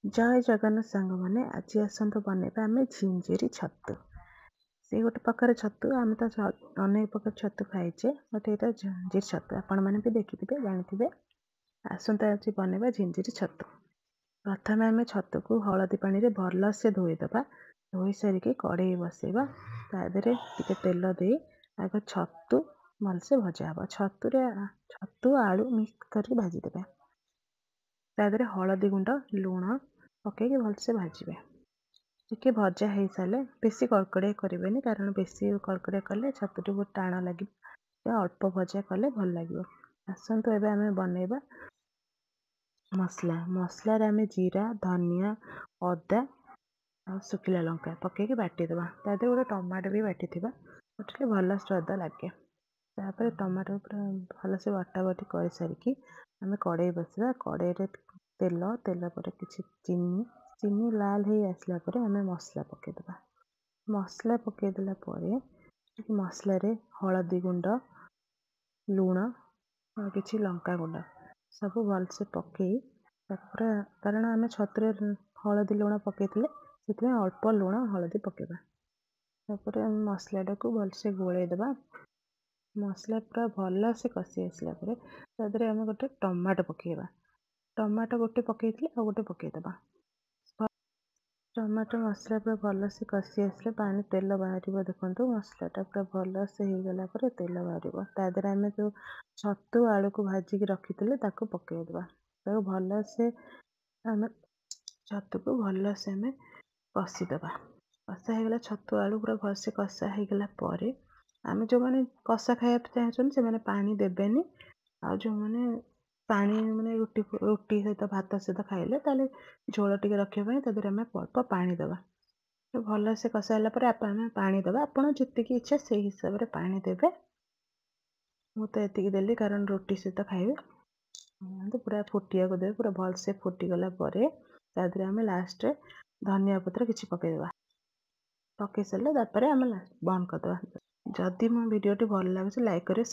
जय जगन्नाथ सांग मैंने आज आसतु बनैबा आम झिंझिरी छतु से गोटे प्रकार छतु आम तो अनेक प्रकार छतु खाइचे बट ये झिंझिरी छतु आपण मैंने भी देखिथे जानी आसतु आज बनैबा झिंझिरी छतु। प्रथम आम छतु को हलदी पानी रे भल से धोईदबा धोई सारिक कड़े बसैबा तादे टे तेल दे आग छतु भलसे भजा हे छतु आलू मिक्स करके भाजीदे तादे हलदी गुंड लुण पकईकि भलसे भाजबे टिके भजा हो सारे बेसी कड़कड़िया करेंगे कारण बेसी कड़कड़िया कले छतुटी बहुत टाण लगे अल्प भजा कले भल लगे। आसतु एबे आमे बनैबा मसला मसला आम जीरा धनिया अदा आ सुखिला लंका पकईकि बाटीदबा तादे गोटे टमाटो भी बाटी बाटिले भल स्वाद लगे। तापर टमाटो पूरा भलसे बटा बटी कर सारिकी आम कड़े बसवा कड़े तेल तेल पर किसी चीनी लाल हो आसला पर आम मसला पकईदबा मसला पकईदेला मसला हलदी गुंड लुण किसी लंका गुंड सब भलसे पकई कारण आम छतुरे हलदी लुण पकईले से अल्प लुण हलदी पकईबा तापर मसलाटा को भलसे गोलैदबा मसला पूरा भल से कषि आसला तादे आम गोटे टमाटो पकईबा टमाटो गोटे पकईले आ गोटे पकईदबा टमाटो मसला पूरा भल से कषि आसले पानी तेल बाहर देखो मसलाटा पूरा भल से हो गला तेल बाहर तादे आम जो छतु आलू को भाजिक रखी पकईदबा भल से आम छतु को भल से आम कषिदबा कषा होगा छतु आलू पूरा भल से कषा होगला आम जो मैंने कषा खाया चाहते से पानी देवेनि आ जो मैंने पानी मैंने रुटी सहित भात सहित खाइले ताले झोल टिके रखापी तादे आम अल्प पानी दबा भल से कषा आम पानी दबा आपड़ जी इच्छा से हिसाब से पानी देवे मु तो ये देली कारण रुटी सहित खाइबे पूरा फुटिया को देवे पूरा भल से फुटीगला तादे आम लास्ट धनिया पत्र किसी पकईदबा पकई सारे आम बंद करदे जदि मो भिडियोटी भल लगे लाइक करें।